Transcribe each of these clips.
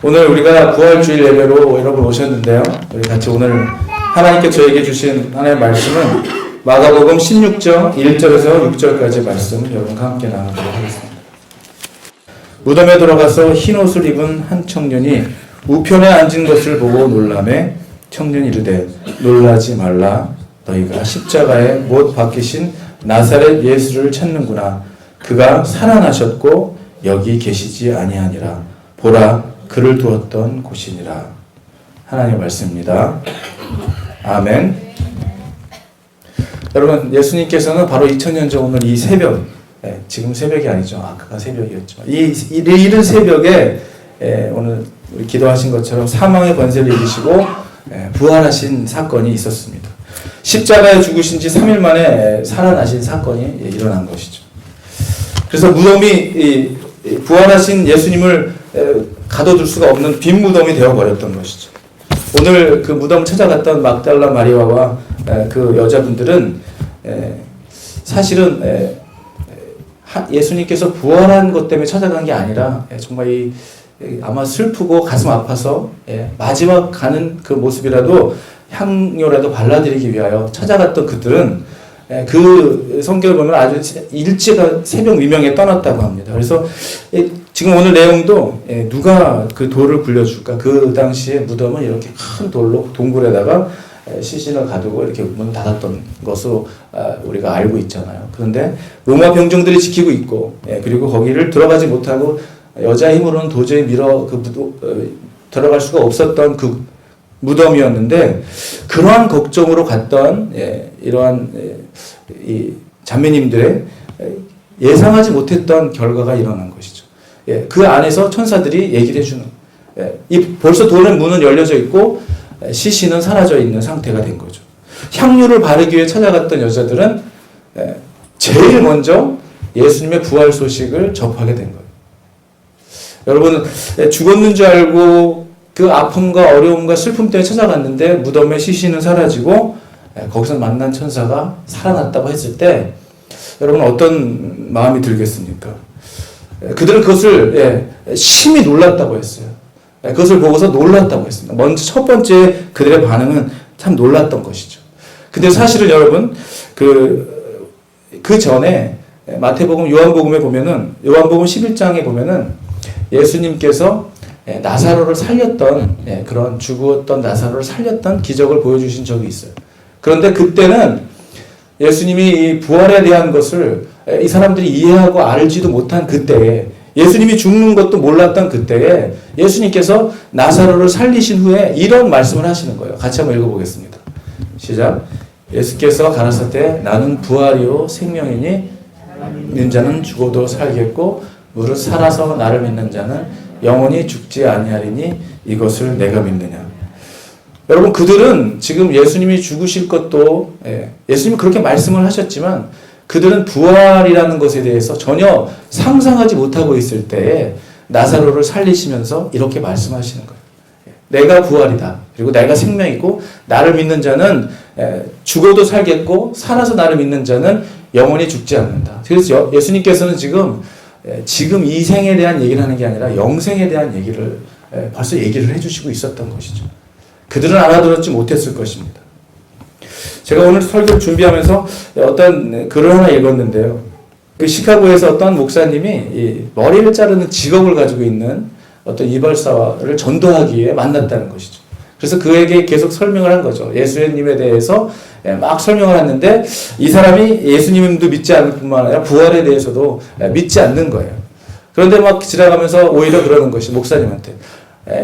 오늘 우리가 부활주일 예배로 여러분 오셨는데요. 우리 같이 오늘 하나님께 저에게 주신 하나님의 말씀은 마가복음 16장 1절에서 6절까지 말씀 여러분과 함께 나누도록 하겠습니다. 무덤에 들어가서 흰 옷을 입은 한 청년이 우편에 앉은 것을 보고 놀라매 청년이 이르되 놀라지 말라. 너희가 십자가에 못 박히신 나사렛 예수를 찾는구나. 그가 살아나셨고 여기 계시지 아니하니라. 보라, 그를 두었던 곳이니라. 하나님의 말씀입니다. 아멘. 여러분, 예수님께서는 바로 2000년 전 오늘 이 새벽, 지금 새벽이 아니죠. 아까가 새벽이었죠. 이 이른 새벽에 오늘 우리 기도하신 것처럼 사망의 권세를 이기시고 부활하신 사건이 있었습니다. 십자가에 죽으신 지 3일 만에 살아나신 사건이 일어난 것이죠. 그래서 무덤이 부활하신 예수님을 가둬둘 수가 없는 빈 무덤이 되어버렸던 것이죠. 오늘 그 무덤을 찾아갔던 막달라 마리아와 그 여자분들은 사실은 예수님께서 부활한 것 때문에 찾아간 게 아니라 정말 아마 슬프고 가슴 아파서 마지막 가는 그 모습이라도 향료라도 발라드리기 위하여 찾아갔던 그들은 그 성경을 보면 아주 일찍 새벽 미명에 떠났다고 합니다. 그래서 지금 오늘 내용도 누가 그 돌을 굴려줄까? 그 당시에 무덤은 이렇게 큰 돌로 동굴에다가 시신을 가두고 이렇게 문을 닫았던 것으로 우리가 알고 있잖아요. 그런데 로마 병정들이 지키고 있고 그리고 거기를 들어가지 못하고 여자 힘으로는 도저히 들어갈 수가 없었던 그 무덤이었는데 그러한 걱정으로 갔던 이러한 이 자매님들의 예상하지 못했던 결과가 일어난 것이죠. 그 안에서 천사들이 얘기를 해주는 벌써 돌의 문은 열려져 있고 시신은 사라져 있는 상태가 된 거죠. 향유를 바르기 위해 찾아갔던 여자들은 제일 먼저 예수님의 부활 소식을 접하게 된 거예요. 여러분, 죽었는 줄 알고 그 아픔과 어려움과 슬픔 때문에 찾아갔는데 무덤의 시신은 사라지고 거기서 만난 천사가 살아났다고 했을 때 여러분 어떤 마음이 들겠습니까? 그들은 그것을 심히 놀랐다고 했어요. 그것을 보고서 놀랐다고 했습니다. 먼저 첫 번째 그들의 반응은 참 놀랐던 것이죠. 근데 사실은 여러분 그 전에 마태복음, 요한복음에 보면은 요한복음 11장에 보면은 예수님께서 나사로를 살렸던 그런 죽었던 나사로를 살렸던 기적을 보여주신 적이 있어요. 그런데 그때는 예수님이 이 부활에 대한 것을 이 사람들이 이해하고 알지도 못한 그때에 예수님이 죽는 것도 몰랐던 그때에 예수님께서 나사로를 살리신 후에 이런 말씀을 하시는 거예요. 같이 한번 읽어보겠습니다. 시작. 예수께서 가라사대 나는 부활이요 생명이니 믿는 자는 죽어도 살겠고 무릇 살아서 나를 믿는 자는 영원히 죽지 아니하리니 이것을 내가 믿느냐. 여러분, 그들은 지금 예수님이 죽으실 것도 예수님이 그렇게 말씀을 하셨지만 그들은 부활이라는 것에 대해서 전혀 상상하지 못하고 있을 때에 나사로를 살리시면서 이렇게 말씀하시는 거예요. 내가 부활이다. 그리고 내가 생명이고 나를 믿는 자는 죽어도 살겠고 살아서 나를 믿는 자는 영원히 죽지 않는다. 그래서 예수님께서는 지금 이 생에 대한 얘기를 하는 게 아니라 영생에 대한 얘기를 벌써 얘기를 해주시고 있었던 것이죠. 그들은 알아들었지 못했을 것입니다. 제가 오늘 설교를 준비하면서 어떤 글을 하나 읽었는데요. 그 시카고에서 어떤 목사님이 이 머리를 자르는 직업을 가지고 있는 어떤 이발사를 전도하기 위해 만났다는 것이죠. 그래서 그에게 계속 설명을 한 거죠. 예수님에 대해서 막 설명을 했는데 이 사람이 예수님도 믿지 않을 뿐만 아니라 부활에 대해서도 믿지 않는 거예요. 그런데 막 지나가면서 오히려 그러는 것이 목사님한테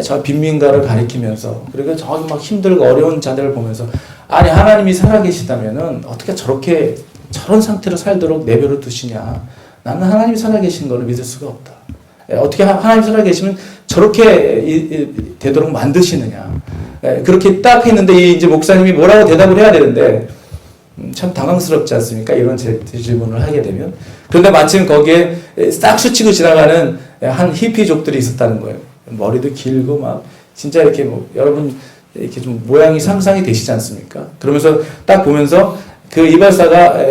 저 빈민가를 가리키면서 그리고 저기 막 힘들고 어려운 자들을 보면서 아니 하나님이 살아계시다면은 어떻게 저런 상태로 살도록 내버려 두시냐. 나는 하나님이 살아계신 거를 믿을 수가 없다. 어떻게 하나님이 살아계시면 저렇게 되도록 만드시느냐. 그렇게 딱 했는데 이제 목사님이 뭐라고 대답을 해야 되는데 참 당황스럽지 않습니까? 이런 질문을 하게 되면. 그런데 마침 거기에 싹 스치고 지나가는 한 히피족들이 있었다는 거예요. 머리도 길고 막 진짜 이렇게 여러분 이렇게 좀 모양이 상상이 되시지 않습니까? 그러면서 딱 보면서 그 이발사가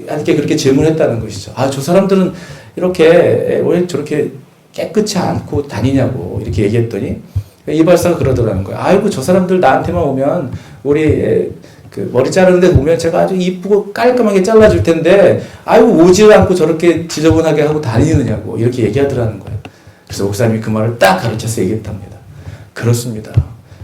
한테 그렇게 질문했다는 것이죠. 아, 저 사람들은 이렇게 왜 저렇게 깨끗이 않고 다니냐고 이렇게 얘기했더니 이 발사가 그러더라는 거예요. 아이고 저 사람들 나한테만 오면 우리 그 머리 자르는데 보면 제가 아주 이쁘고 깔끔하게 잘라줄 텐데 아이고 오지 않고 저렇게 지저분하게 하고 다니느냐고 이렇게 얘기하더라는 거예요. 그래서 목사님이 그 말을 딱 가르쳐서 얘기했답니다. 그렇습니다.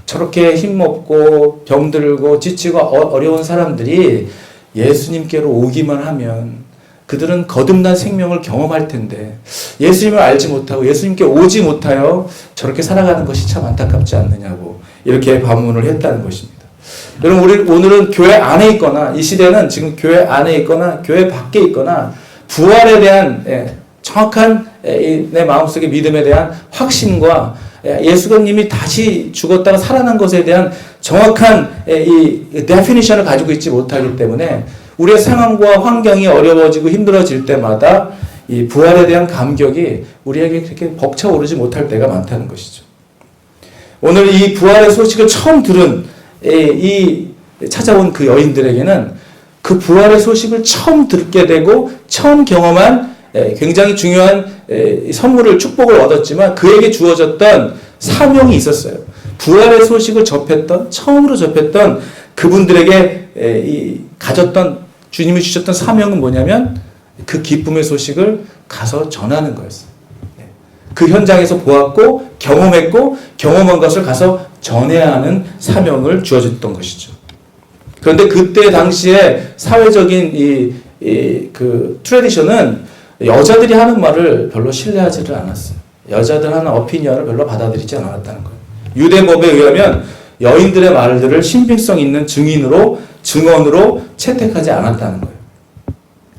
저렇게 힘없고 병들고 지치고 어려운 사람들이 예수님께로 오기만 하면 그들은 거듭난 생명을 경험할 텐데 예수님을 알지 못하고 예수님께 오지 못하여 저렇게 살아가는 것이 참 안타깝지 않느냐고 이렇게 반문을 했다는 것입니다. 여러분 우리 오늘은 교회 안에 있거나 이 시대는 지금 교회 안에 있거나 교회 밖에 있거나 부활에 대한 정확한 내 마음속의 믿음에 대한 확신과 예수님이 다시 죽었다가 살아난 것에 대한 정확한 이 데피니션을 가지고 있지 못하기 때문에 우리의 상황과 환경이 어려워지고 힘들어질 때마다 이 부활에 대한 감격이 우리에게 그렇게 벅차오르지 못할 때가 많다는 것이죠. 오늘 이 부활의 소식을 처음 들은 이 찾아온 그 여인들에게는 그 부활의 소식을 처음 듣게 되고 처음 경험한 굉장히 중요한 선물을 축복을 얻었지만 그에게 주어졌던 사명이 있었어요. 부활의 소식을 접했던 처음으로 접했던 그분들에게 가졌던 주님이 주셨던 사명은 뭐냐면 그 기쁨의 소식을 가서 전하는 거였어요. 그 현장에서 보았고 경험했고 경험한 것을 가서 전해야 하는 사명을 주어졌던 것이죠. 그런데 그때 당시에 사회적인 그 트래디션은 여자들이 하는 말을 별로 신뢰하지를 않았어요. 여자들 하는 어피니언을 별로 받아들이지 않았다는 거예요. 유대법에 의하면 여인들의 말들을 신빙성 있는 증언으로 채택하지 않았다는 거예요.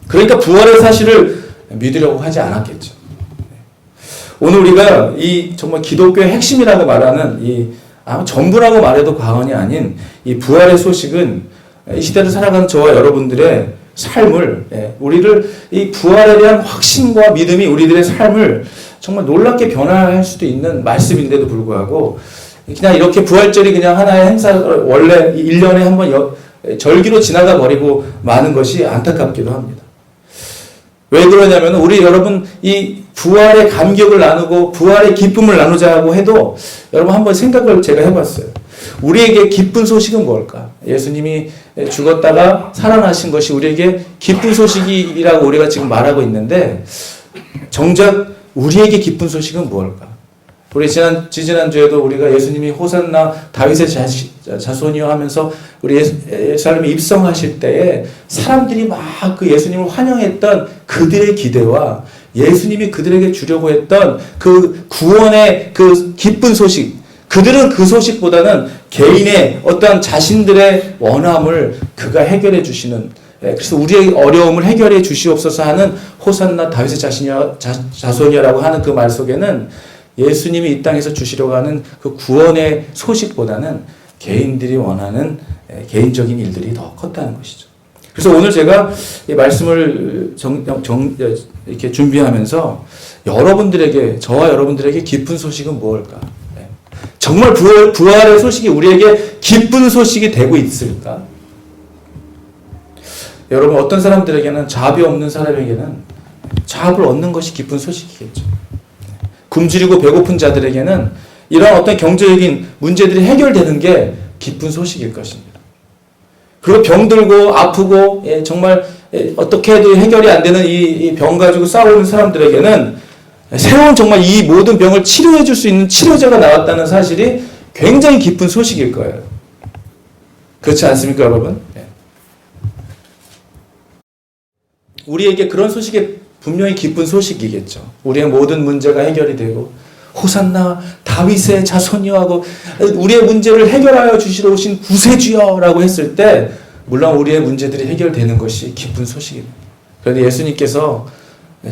그러니까 부활의 사실을 믿으려고 하지 않았겠죠. 오늘 우리가 이 정말 기독교의 핵심이라고 말하는 전부라고 말해도 과언이 아닌 이 부활의 소식은 이 시대를 살아가는 저와 여러분들의 삶을 우리를 이 부활에 대한 확신과 믿음이 우리들의 삶을 정말 놀랍게 변화할 수도 있는 말씀인데도 불구하고 그냥 이렇게 부활절이 그냥 하나의 행사 원래 1년에 한 번 절기로 지나가 버리고 마는 것이 안타깝기도 합니다. 왜 그러냐면 우리 여러분 이 부활의 감격을 나누고 부활의 기쁨을 나누자고 해도 여러분 한번 생각을 제가 해봤어요. 우리에게 기쁜 소식은 뭘까? 예수님이 죽었다가 살아나신 것이 우리에게 기쁜 소식이라고 우리가 지금 말하고 있는데 정작 우리에게 기쁜 소식은 뭘까? 우리 지지난주에도 우리가 예수님이 호산나 다윗의 자손이여 하면서 우리 예루살렘에 입성하실 때에 사람들이 막 그 예수님을 환영했던 그들의 기대와 예수님이 그들에게 주려고 했던 그 구원의 그 기쁜 소식, 그들은 그 소식보다는 개인의 어떤 자신들의 원함을 그가 해결해 주시는, 그래서 우리의 어려움을 해결해 주시옵소서 하는 호산나 다윗의 자손이라고 하는 그 말 속에는 예수님이 이 땅에서 주시려고 하는 그 구원의 소식보다는 개인들이 원하는 개인적인 일들이 더 컸다는 것이죠. 그래서 오늘 제가 이 말씀을 이렇게 준비하면서 여러분들에게, 저와 여러분들에게 기쁜 소식은 무엇일까? 정말 부활의 소식이 우리에게 기쁜 소식이 되고 있을까? 여러분, 어떤 사람들에게는 잡이 없는 사람에게는 잡을 얻는 것이 기쁜 소식이겠죠. 굶주리고 배고픈 자들에게는 이런 어떤 경제적인 문제들이 해결되는 게 기쁜 소식일 것입니다. 그리고 병들고 아프고 정말 어떻게 해도 해결이 안 되는 이 병 가지고 싸우는 사람들에게는 새로운 정말 이 모든 병을 치료해 줄 수 있는 치료제가 나왔다는 사실이 굉장히 기쁜 소식일 거예요. 그렇지 않습니까, 여러분? 우리에게 그런 소식이 분명히 기쁜 소식이겠죠. 우리의 모든 문제가 해결이 되고 호산나 다윗의 자손이여 하고 우리의 문제를 해결하여 주시러 오신 구세주여라고 했을 때 물론 우리의 문제들이 해결되는 것이 기쁜 소식입니다. 그런데 예수님께서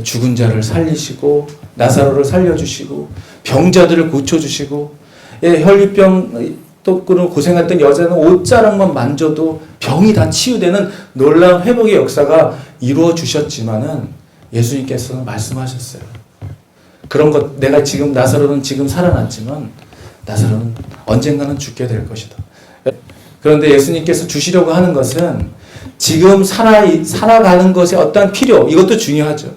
죽은 자를 살리시고 나사로를 살려주시고 병자들을 고쳐주시고 혈류병 또 고생했던 여자는 옷자락만 만져도 병이 다 치유되는 놀라운 회복의 역사가 이루어 주셨지만은 예수님께서는 말씀하셨어요. 그런 것, 내가 지금 나사로는 지금 살아났지만 나사로는 언젠가는 죽게 될 것이다. 그런데 예수님께서 주시려고 하는 것은 지금 살아가는 것의 어떠한 필요, 이것도 중요하죠.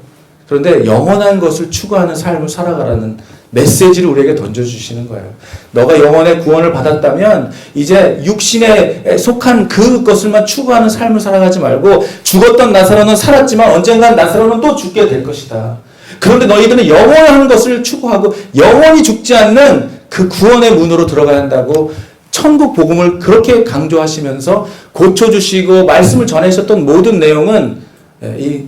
그런데 영원한 것을 추구하는 삶을 살아가라는 메시지를 우리에게 던져주시는 거예요. 너가 영혼의 구원을 받았다면 이제 육신에 속한 그것을만 추구하는 삶을 살아가지 말고 죽었던 나사로는 살았지만 언젠간 나사로는 또 죽게 될 것이다. 그런데 너희들은 영원한 것을 추구하고 영원히 죽지 않는 그 구원의 문으로 들어가야 한다고 천국 복음을 그렇게 강조하시면서 고쳐주시고 말씀을 전하셨던 모든 내용은 이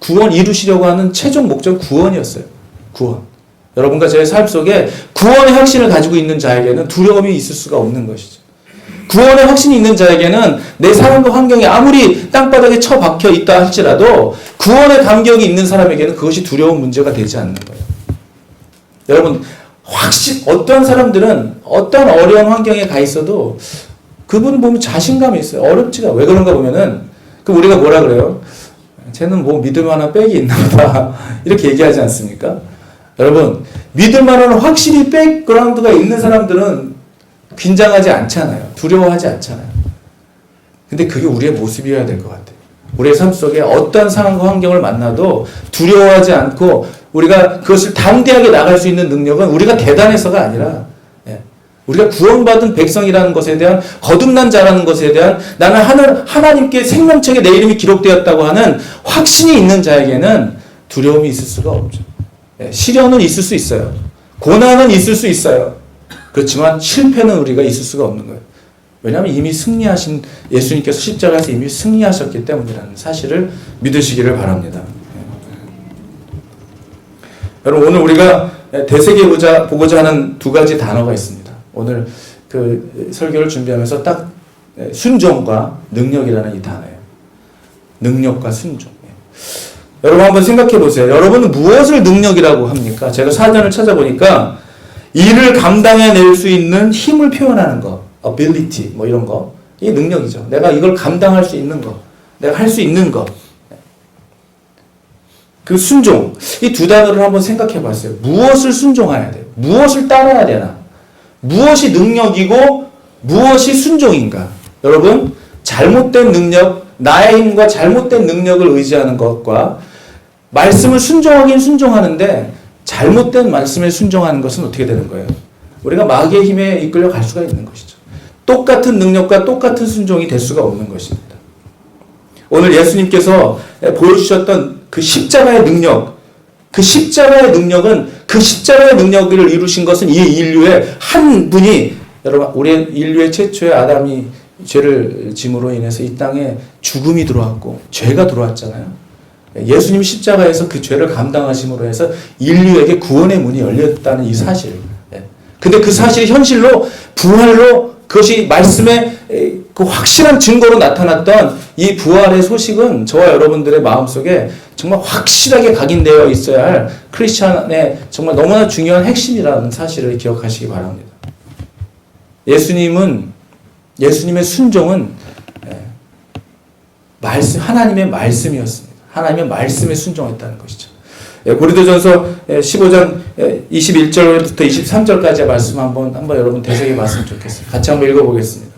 구원 이루시려고 하는 최종 목적 구원이었어요. 구원. 여러분과 제 삶 속에 구원의 확신을 가지고 있는 자에게는 두려움이 있을 수가 없는 것이죠. 구원의 확신이 있는 자에게는 내 상황과 환경이 아무리 땅바닥에 처박혀 있다 할지라도 구원의 감격이 있는 사람에게는 그것이 두려운 문제가 되지 않는 거예요. 여러분, 어떤 사람들은 어떤 어려운 환경에 가 있어도 그분 보면 자신감이 있어요. 어렵지가. 왜 그런가 보면은, 그럼 우리가 뭐라 그래요? 쟤는 뭐 믿을 만한 백이 있나 보다. 이렇게 얘기하지 않습니까? 여러분, 믿을 만한 확실히 백그라운드가 있는 사람들은 긴장하지 않잖아요. 두려워하지 않잖아요. 근데 그게 우리의 모습이어야 될 것 같아요. 우리의 삶 속에 어떤 상황과 환경을 만나도 두려워하지 않고 우리가 그것을 담대하게 나갈 수 있는 능력은 우리가 대단해서가 아니라 우리가 구원받은 백성이라는 것에 대한 거듭난 자라는 것에 대한 나는 하나님께 생명책에 내 이름이 기록되었다고 하는 확신이 있는 자에게는 두려움이 있을 수가 없죠. 시련은 있을 수 있어요. 고난은 있을 수 있어요. 그렇지만 실패는 우리가 있을 수가 없는 거예요. 왜냐하면 이미 승리하신 예수님께서 십자가에서 이미 승리하셨기 때문이라는 사실을 믿으시기를 바랍니다. 여러분, 오늘 우리가 되새겨 보고자 하는 두 가지 단어가 있습니다. 오늘 그 설교를 준비하면서 딱 순종과 능력이라는 이 단어예요. 능력과 순종. 여러분 한번 생각해 보세요. 여러분은 무엇을 능력이라고 합니까? 제가 사전을 찾아보니까 일을 감당해낼 수 있는 힘을 표현하는 거, ability, 뭐 이런 거. 이게 능력이죠. 내가 이걸 감당할 수 있는 거. 내가 할 수 있는 거. 그 순종. 이 두 단어를 한번 생각해 봤어요. 무엇을 순종해야 돼요? 무엇을 따라야 되나? 무엇이 능력이고 무엇이 순종인가? 여러분, 잘못된 능력, 나의 힘과 잘못된 능력을 의지하는 것과 말씀을 순종하긴 순종하는데 잘못된 말씀에 순종하는 것은 어떻게 되는 거예요? 우리가 마귀의 힘에 이끌려 갈 수가 있는 것이죠. 똑같은 능력과 똑같은 순종이 될 수가 없는 것입니다. 오늘 예수님께서 보여주셨던 그 십자가의 능력, 그 십자가의 능력은 그 십자가의 능력을 이루신 것은 이 인류의 한 분이, 여러분, 우리 인류의 최초의 아담이 죄를 짐으로 인해서 이 땅에 죽음이 들어왔고 죄가 들어왔잖아요. 예수님 십자가에서 그 죄를 감당하심으로 해서 인류에게 구원의 문이 열렸다는 이 사실. 근데 그 사실이 현실로 부활로 그것이 말씀의 그 확실한 증거로 나타났던 이 부활의 소식은 저와 여러분들의 마음속에 정말 확실하게 각인되어 있어야 할 크리스천의 정말 너무나 중요한 핵심이라는 사실을 기억하시기 바랍니다. 예수님의 순종은 하나님의 말씀이었습니다. 하나님의 말씀에 순종했다는 것이죠. 고린도전서 15장 21절부터 23절까지의 말씀 한번 여러분 되새겨 봤으면 좋겠어요. 같이 한번 읽어보겠습니다.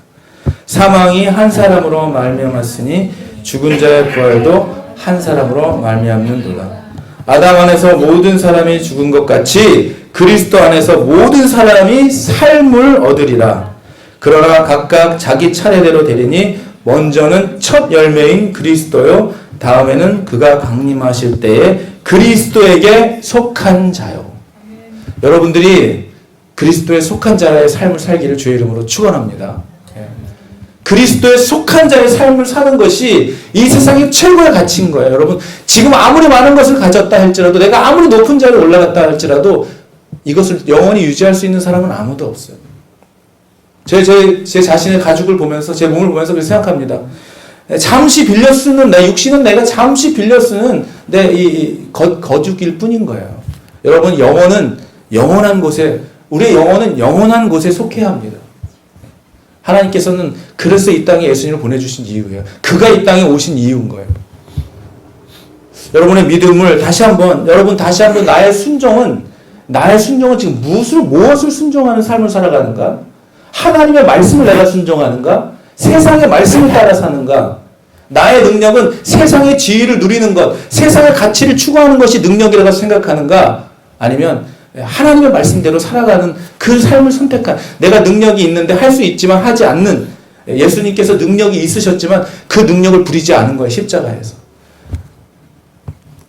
사망이 한 사람으로 말미암았으니 죽은 자의 부활도 한 사람으로 말미암는도다. 아담 안에서 모든 사람이 죽은 것 같이 그리스도 안에서 모든 사람이 삶을 얻으리라. 그러나 각각 자기 차례대로 되리니 먼저는 첫 열매인 그리스도요, 다음에는 그가 강림하실 때에 그리스도에게 속한 자요. 여러분들이 그리스도에 속한 자의 삶을 살기를 주의 이름으로 축원합니다. 그리스도에 속한 자의 삶을 사는 것이 이 세상의 최고의 가치인 거예요. 여러분, 지금 아무리 많은 것을 가졌다 할지라도, 내가 아무리 높은 자리에 올라갔다 할지라도 이것을 영원히 유지할 수 있는 사람은 아무도 없어요. 제 자신의 가죽을 보면서, 제 몸을 보면서 그렇게 생각합니다. 잠시 빌려 쓰는, 내 육신은 내가 잠시 빌려 쓰는 내 거죽일 뿐인 거예요. 여러분, 영혼은 영원한 곳에, 우리의 영혼은 영원한 곳에 속해야 합니다. 하나님께서는 그래서 이 땅에 예수님을 보내주신 이유예요. 그가 이 땅에 오신 이유인 거예요. 여러분의 믿음을 여러분 다시 한번 나의 순종은 지금 무엇을 순종하는 삶을 살아가는가? 하나님의 말씀을 내가 순종하는가? 세상의 말씀을 따라 사는가? 나의 능력은 세상의 지위를 누리는 것, 세상의 가치를 추구하는 것이 능력이라고 생각하는가? 아니면 하나님의 말씀대로 살아가는 그 삶을 선택한, 내가 능력이 있는데 할 수 있지만 하지 않는, 예수님께서 능력이 있으셨지만 그 능력을 부리지 않은 거예요. 십자가에서.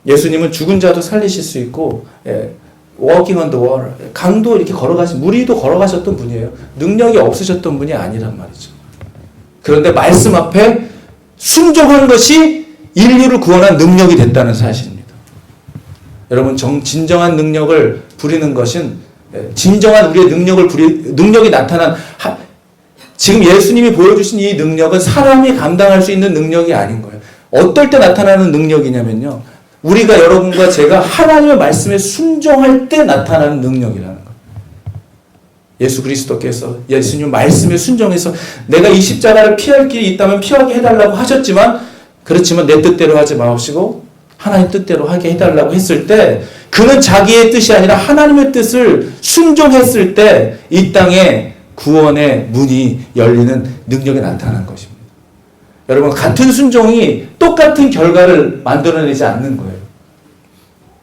예수님은 죽은 자도 살리실 수 있고 walking on the water, 강도 이렇게 걸어가신, 무리도 걸어가셨던 분이에요. 능력이 없으셨던 분이 아니란 말이죠. 그런데 말씀 앞에 순종한 것이 인류를 구원한 능력이 됐다는 사실입니다. 여러분, 진정한 능력을 부리는 것은, 진정한 우리의 능력이 나타난, 지금 예수님이 보여주신 이 능력은 사람이 감당할 수 있는 능력이 아닌 거예요. 어떨 때 나타나는 능력이냐면요, 우리가, 여러분과 제가 하나님의 말씀에 순종할 때 나타나는 능력이라는 거예요. 예수 그리스도께서 예수님 말씀에 순종해서 내가 이 십자가를 피할 길이 있다면 피하게 해달라고 하셨지만, 그렇지만 내 뜻대로 하지 마옵시고 하나님 뜻대로 하게 해달라고 했을 때, 그는 자기의 뜻이 아니라 하나님의 뜻을 순종했을 때 이 땅에 구원의 문이 열리는 능력이 나타난 것입니다. 여러분, 같은 순종이 똑같은 결과를 만들어내지 않는 거예요.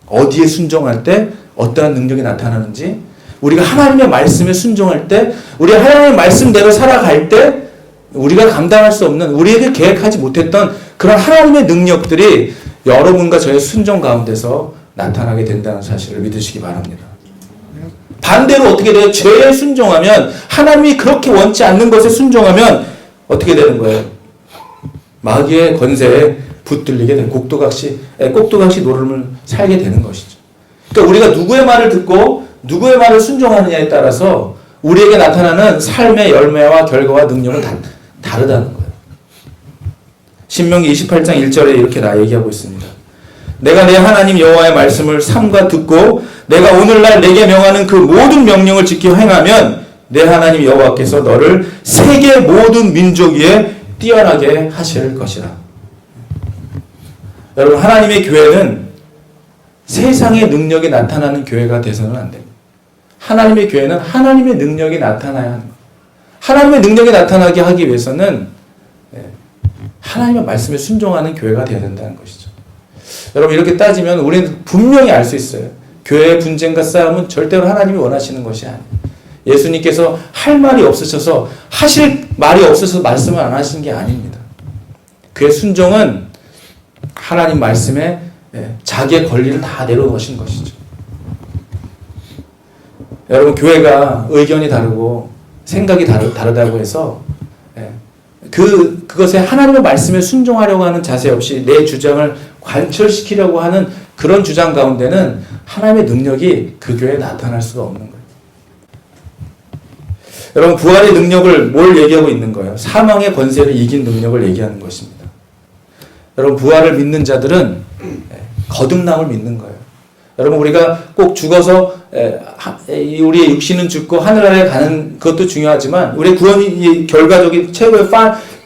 어디에 순종할 때 어떠한 능력이 나타나는지, 우리가 하나님의 말씀에 순종할 때, 우리가 하나님의 말씀대로 살아갈 때 우리가 감당할 수 없는, 우리에게 계획하지 못했던 그런 하나님의 능력들이 여러분과 저의 순종 가운데서 나타나게 된다는 사실을 믿으시기 바랍니다. 반대로 어떻게 돼요? 죄에 순종하면, 하나님이 그렇게 원치 않는 것에 순종하면 어떻게 되는 거예요? 마귀의 권세에 붙들리게 되는, 꼭두각시 노름을 살게 되는 것이죠. 그러니까 우리가 누구의 말을 듣고 누구의 말을 순종하느냐에 따라서 우리에게 나타나는 삶의 열매와 결과와 능력은 다르다는 거예요. 신명기 28장 1절에 이렇게 얘기하고 있습니다. 내가 내 하나님 여호와의 말씀을 삼가 듣고 내가 오늘날 내게 명하는 그 모든 명령을 지켜 행하면 내 하나님 여호와께서 너를 세계 모든 민족 위에 뛰어나게 하실 것이라. 여러분, 하나님의 교회는 세상의 능력이 나타나는 교회가 돼서는 안 됩니다. 하나님의 교회는 하나님의 능력이 나타나야 합니다. 하나님의 능력이 나타나게 하기 위해서는 하나님의 말씀에 순종하는 교회가 되어야 된다는 것이죠. 여러분, 이렇게 따지면 우리는 분명히 알 수 있어요. 교회의 분쟁과 싸움은 절대로 하나님이 원하시는 것이 아니에요. 예수님께서 할 말이 없으셔서, 하실 말이 없어서 말씀을 안 하신 게 아닙니다. 그의 순종은 하나님 말씀에 자기의 권리를 다 내려놓으신 것이죠. 여러분, 교회가 의견이 다르고 생각이 다르다고 해서 그것에 하나님의 말씀에 순종하려고 하는 자세 없이 내 주장을 관철시키려고 하는 그런 주장 가운데는 하나님의 능력이 그 교회에 나타날 수가 없는 거예요. 여러분, 부활의 능력을 뭘 얘기하고 있는 거예요? 사망의 권세를 이긴 능력을 얘기하는 것입니다. 여러분, 부활을 믿는 자들은 거듭남을 믿는 거예요. 여러분, 우리가 꼭 죽어서 우리의 육신은 죽고 하늘나라에 가는 것도 중요하지만, 우리의 구원이 결과적인 최고의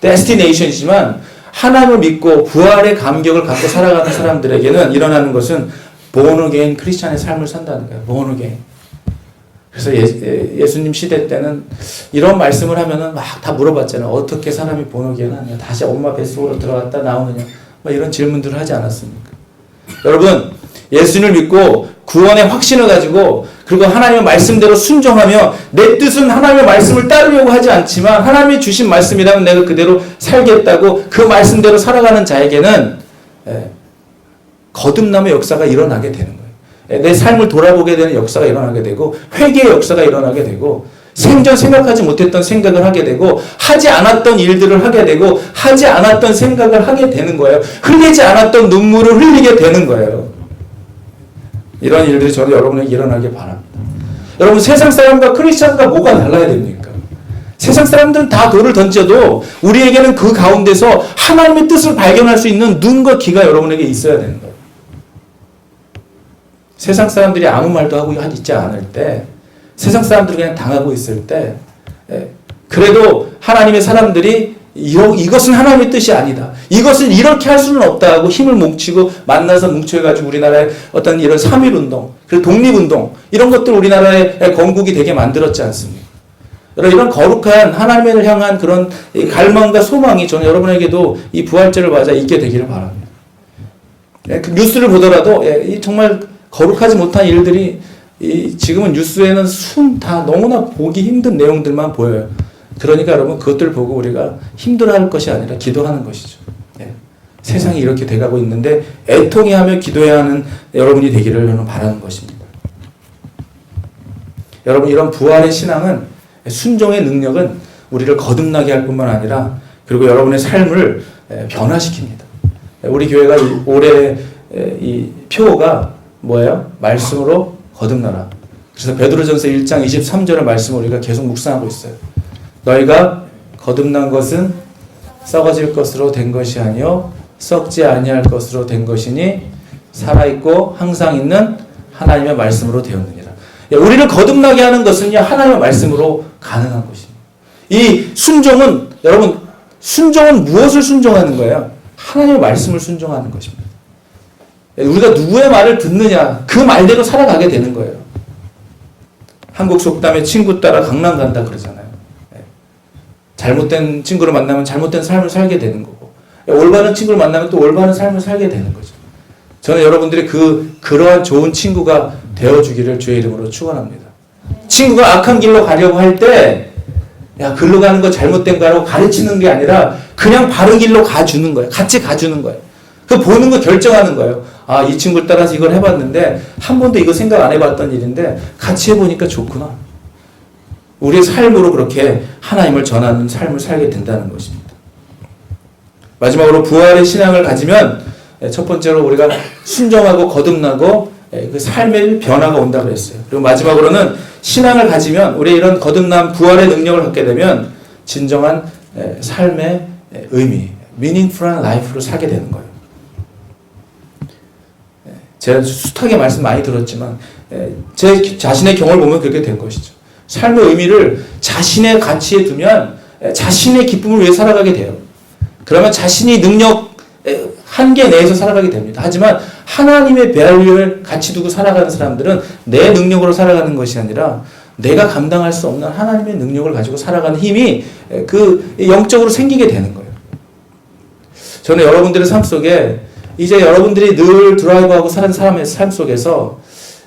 데스티네이션이지만, 하나님을 믿고 부활의 감격을 갖고 살아가는 사람들에게는 일어나는 것은 born again 크리스찬의 삶을 산다는 거예요. born again. 그래서 예수님 시대 때는 이런 말씀을 하면은 막 다 물어봤잖아요. 어떻게 사람이 born again 하냐? 다시 엄마 뱃속으로 들어갔다 나오느냐? 막 이런 질문들을 하지 않았습니까? 여러분, 예수님을 믿고 구원의 확신을 가지고, 그리고 하나님의 말씀대로 순종하며, 내 뜻은 하나님의 말씀을 따르려고 하지 않지만 하나님이 주신 말씀이라면 내가 그대로 살겠다고 그 말씀대로 살아가는 자에게는 거듭남의 역사가 일어나게 되는 거예요. 내 삶을 돌아보게 되는 역사가 일어나게 되고, 회개의 역사가 일어나게 되고, 생전 생각하지 못했던 생각을 하게 되고, 하지 않았던 일들을 하게 되고, 하지 않았던 생각을 하게 되는 거예요. 흘리지 않았던 눈물을 흘리게 되는 거예요. 이런 일들이 저도 여러분에게 일어나길 바랍니다. 여러분, 세상 사람과 크리스찬과 뭐가 달라야 됩니까? 세상 사람들은 다 돌을 던져도 우리에게는 그 가운데서 하나님의 뜻을 발견할 수 있는 눈과 귀가 여러분에게 있어야 되는 거예요. 세상 사람들이 아무 말도 하고 있지 않을 때, 세상 사람들이 그냥 당하고 있을 때, 그래도 하나님의 사람들이 이것은 하나님의 뜻이 아니다, 이것은 이렇게 할 수는 없다 하고 힘을 뭉치고 만나서 뭉쳐가지고 우리나라의 어떤 이런 3.1운동, 그리고 독립운동, 이런 것들 우리나라의 건국이 되게 만들었지 않습니까? 여러분 이런 거룩한 하나님을 향한 그런 갈망과 소망이 저는 여러분에게도 이 부활절을 맞아 있게 되기를 바랍니다. 그 뉴스를 보더라도 이 정말 거룩하지 못한 일들이 지금은 뉴스에는 다 너무나 보기 힘든 내용들만 보여요. 그러니까 여러분 그것들 보고 우리가 힘들어할 것이 아니라 기도하는 것이죠. 세상이 이렇게 돼가고 있는데 애통해하며 기도해야 하는 여러분이 되기를 저는 바라는 것입니다. 여러분 이런 부활의 신앙은 순종의 능력은 우리를 거듭나게 할 뿐만 아니라 그리고 여러분의 삶을 변화시킵니다. 우리 교회가 올해 이 표가 뭐예요? 말씀으로 거듭나라. 그래서 베드로전서 1장 23절의 말씀을 우리가 계속 묵상하고 있어요. 너희가 거듭난 것은 썩어질 것으로 된 것이 아니요 썩지 아니할 것으로 된 것이니 살아있고 항상 있는 하나님의 말씀으로 되었느니라. 우리를 거듭나게 하는 것은요 하나님의 말씀으로 가능한 것입니다. 이 순종은 여러분 순종은 무엇을 순종하는 거예요? 하나님의 말씀을 순종하는 것입니다. 우리가 누구의 말을 듣느냐 그 말대로 살아가게 되는 거예요. 한국 속담에 친구 따라 강남 간다 그러잖아요. 잘못된 친구를 만나면 잘못된 삶을 살게 되는 거고 올바른 친구를 만나면 또 올바른 삶을 살게 되는 거죠. 저는 여러분들이 그러한 좋은 친구가 되어주기를 주의 이름으로 축원합니다. 친구가 악한 길로 가려고 할 때 야 글로 가는 거 잘못된 거라고 가르치는 게 아니라 그냥 바른 길로 가주는 거예요. 같이 가주는 거예요. 그 보는 거 결정하는 거예요. 아, 이 친구를 따라서 이걸 해봤는데 한 번도 이거 생각 안 해봤던 일인데 같이 해보니까 좋구나. 우리의 삶으로 그렇게 하나님을 전하는 삶을 살게 된다는 것입니다. 마지막으로 부활의 신앙을 가지면 첫 번째로 우리가 순종하고 거듭나고 그 삶의 변화가 온다고 그랬어요. 그리고 마지막으로는 신앙을 가지면 우리 이런 거듭난 부활의 능력을 갖게 되면 진정한 삶의 의미, meaningful life로 살게 되는 거예요. 제가 숱하게 말씀 많이 들었지만 제 자신의 경험을 보면 그렇게 된 것이죠. 삶의 의미를 자신의 가치에 두면 자신의 기쁨을 위해 살아가게 돼요. 그러면 자신이 능력 한계 내에서 살아가게 됩니다. 하지만 하나님의 밸류를 가치 두고 살아가는 사람들은 내 능력으로 살아가는 것이 아니라 내가 감당할 수 없는 하나님의 능력을 가지고 살아가는 힘이 그 영적으로 생기게 되는 거예요. 저는 여러분들의 삶 속에 이제 여러분들이 늘 드라이브하고 사는 사람의 삶 속에서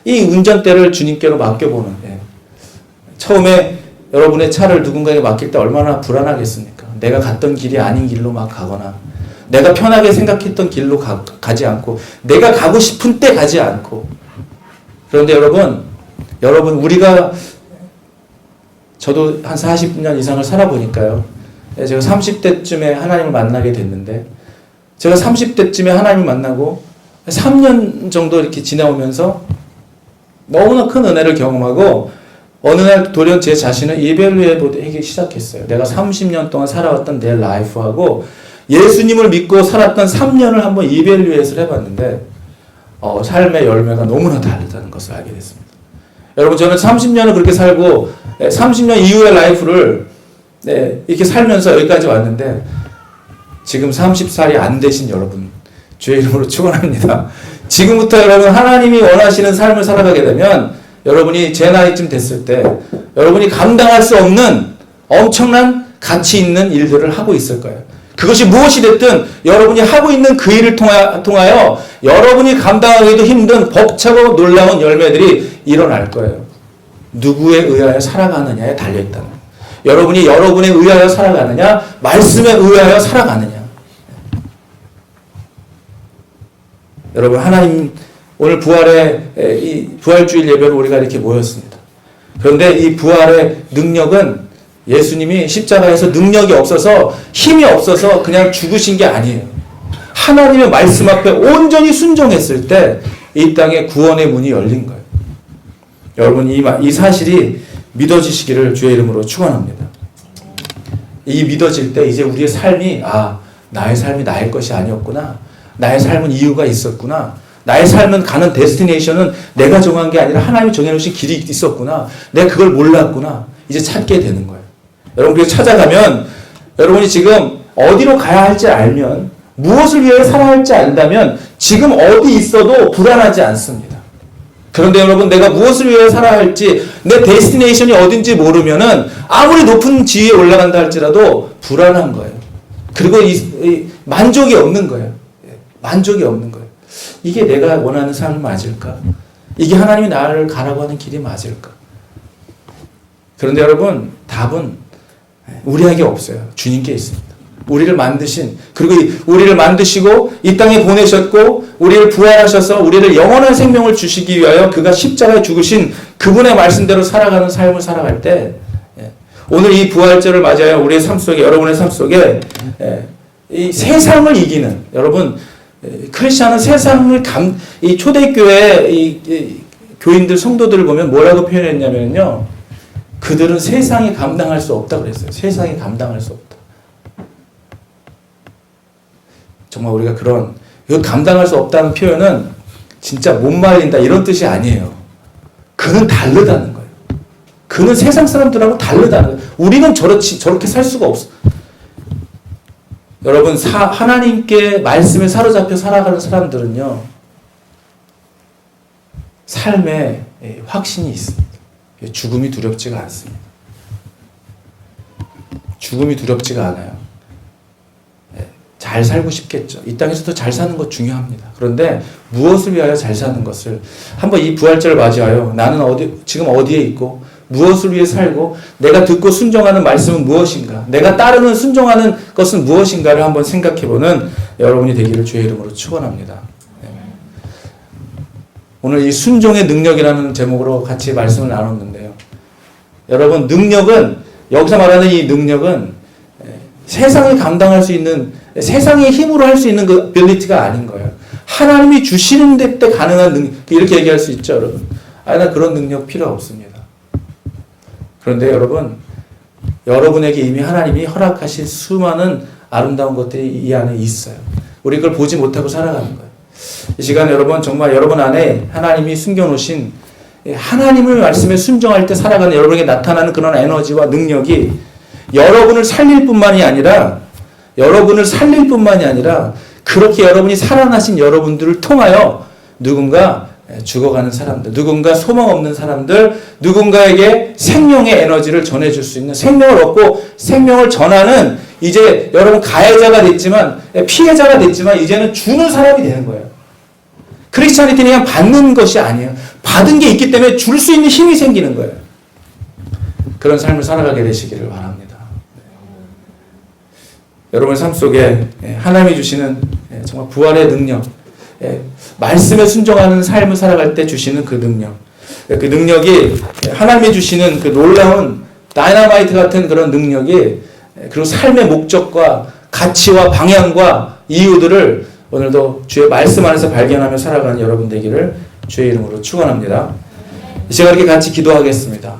이 운전대를 주님께로 맡겨보는 처음에 여러분의 차를 누군가에게 맡길 때 얼마나 불안하겠습니까? 내가 갔던 길이 아닌 길로 막 가거나 내가 편하게 생각했던 길로 가지 않고 내가 가고 싶은 때 가지 않고 그런데 여러분 우리가 저도 한 40년 이상을 살아보니까요. 제가 30대쯤에 하나님을 만나게 됐는데 제가 30대쯤에 하나님을 만나고 3년 정도 이렇게 지나오면서 너무나 큰 은혜를 경험하고 어느 날 돌연 제 자신을 이밸류해보기 시작했어요. 내가 30년 동안 살아왔던 내 라이프하고 예수님을 믿고 살았던 3년을 한번 이밸류에이션을 해봤는데 삶의 열매가 너무나 다르다는 것을 알게 됐습니다. 여러분 저는 30년을 그렇게 살고 30년 이후의 라이프를 이렇게 살면서 여기까지 왔는데 지금 30살이 안 되신 여러분 주의 이름으로 축원합니다. 지금부터 여러분 하나님이 원하시는 삶을 살아가게 되면 여러분이 제 나이쯤 됐을 때 여러분이 감당할 수 없는 엄청난 가치 있는 일들을 하고 있을 거예요. 그것이 무엇이 됐든 여러분이 하고 있는 그 일을 통하여 여러분이 감당하기도 힘든 벅차고 놀라운 열매들이 일어날 거예요. 누구에 의하여 살아가느냐에 달려있다는 거예요. 여러분이 여러분에 의하여 살아가느냐 말씀에 의하여 살아가느냐. 여러분 하나님 오늘 이 부활주일 예배로 우리가 이렇게 모였습니다. 그런데 이 부활의 능력은 예수님이 십자가에서 능력이 없어서 힘이 없어서 그냥 죽으신 게 아니에요. 하나님의 말씀 앞에 온전히 순종했을 때 이 땅에 구원의 문이 열린 거예요. 여러분 이 사실이 믿어지시기를 주의 이름으로 축원합니다. 이 믿어질 때 이제 우리의 삶이 나의 삶이 나의 것이 아니었구나. 나의 삶은 이유가 있었구나. 나의 삶은 가는 데스티네이션은 내가 정한 게 아니라 하나님이 정해놓으신 길이 있었구나. 내가 그걸 몰랐구나. 이제 찾게 되는 거예요. 여러분 그래서 찾아가면 여러분이 지금 어디로 가야 할지 알면 무엇을 위해 살아야 할지 안다면 지금 어디 있어도 불안하지 않습니다. 그런데 여러분, 내가 무엇을 위해 살아야 할지, 내 데스티네이션이 어딘지 모르면은 아무리 높은 지위에 올라간다 할지라도 불안한 거예요. 그리고 이 만족이 없는 거예요. 만족이 없는 거예요. 이게 내가 원하는 삶이 맞을까? 이게 하나님이 나를 가라고 하는 길이 맞을까? 그런데 여러분, 답은 우리에게 없어요. 주님께 있습니다. 우리를 만드신, 그리고 우리를 만드시고 이 땅에 보내셨고 우리를 부활하셔서 우리를 영원한 생명을 주시기 위하여 그가 십자가에 죽으신 그분의 말씀대로 살아가는 삶을 살아갈 때, 오늘 이 부활절을 맞이하여 우리의 삶 속에, 여러분의 삶 속에 이 세상을 이기는, 여러분, 크리스천은 세상을 이 초대교회 이 교인들, 성도들을 보면 뭐라고 표현했냐면요, 그들은 세상이 감당할 수 없다 그랬어요. 세상이 감당할 수 없다. 정말 우리가 이거 감당할 수 없다는 표현은 진짜 못 말린다 이런 뜻이 아니에요. 그는 다르다는 거예요. 그는 세상 사람들하고 다르다는 거예요. 우리는 저렇게 살 수가 없어. 여러분, 하나님께 말씀에 사로잡혀 살아가는 사람들은요, 삶에 확신이 있습니다. 죽음이 두렵지가 않습니다. 죽음이 두렵지가 않아요. 잘 살고 싶겠죠. 이 땅에서도 잘 사는 것 중요합니다. 그런데 무엇을 위하여 잘 사는 것을 한번 이 부활절을 맞이하여 나는 지금 어디에 있고 무엇을 위해 살고 내가 듣고 순종하는 말씀은 무엇인가, 내가 따르는 순종하는 것은 무엇인가를 한번 생각해보는 여러분이 되기를 주의 이름으로 축원합니다. 오늘 이 순종의 능력이라는 제목으로 같이 말씀을 나눴는데요. 여러분, 능력은, 여기서 말하는 이 능력은 세상이 감당할 수 있는, 세상의 힘으로 할 수 있는 그 ability가 아닌 거예요. 하나님이 주시는 데 가능한 능력, 이렇게 얘기할 수 있죠, 여러분. 나 그런 능력 필요 없습니다. 그런데 여러분, 여러분에게 이미 하나님이 허락하신 수많은 아름다운 것들이 이 안에 있어요. 우리 그걸 보지 못하고 살아가는 거예요. 이 시간 여러분, 정말 여러분 안에 하나님이 숨겨놓으신, 하나님의 말씀에 순종할 때 살아가는 여러분에게 나타나는 그런 에너지와 능력이 여러분을 살릴 뿐만이 아니라 그렇게 여러분이 살아나신 여러분들을 통하여 누군가 죽어가는 사람들, 누군가 소망 없는 사람들, 누군가에게 생명의 에너지를 전해줄 수 있는, 생명을 얻고 생명을 전하는, 이제 여러분 가해자가 됐지만, 피해자가 됐지만 이제는 주는 사람이 되는 거예요. 크리스찬이티는 그냥 받는 것이 아니에요. 받은 게 있기 때문에 줄 수 있는 힘이 생기는 거예요. 그런 삶을 살아가게 되시기를 바랍니다. 여러분의 삶 속에 하나님이 주시는 정말 부활의 능력, 말씀에 순종하는 삶을 살아갈 때 주시는 그 능력, 그 능력이 하나님이 주시는 그 놀라운 다이너마이트 같은 그런 능력이, 그리고 삶의 목적과 가치와 방향과 이유들을 오늘도 주의 말씀 안에서 발견하며 살아가는 여러분 되기를 주의 이름으로 축원합니다. 이 시간 이렇게 같이 기도하겠습니다.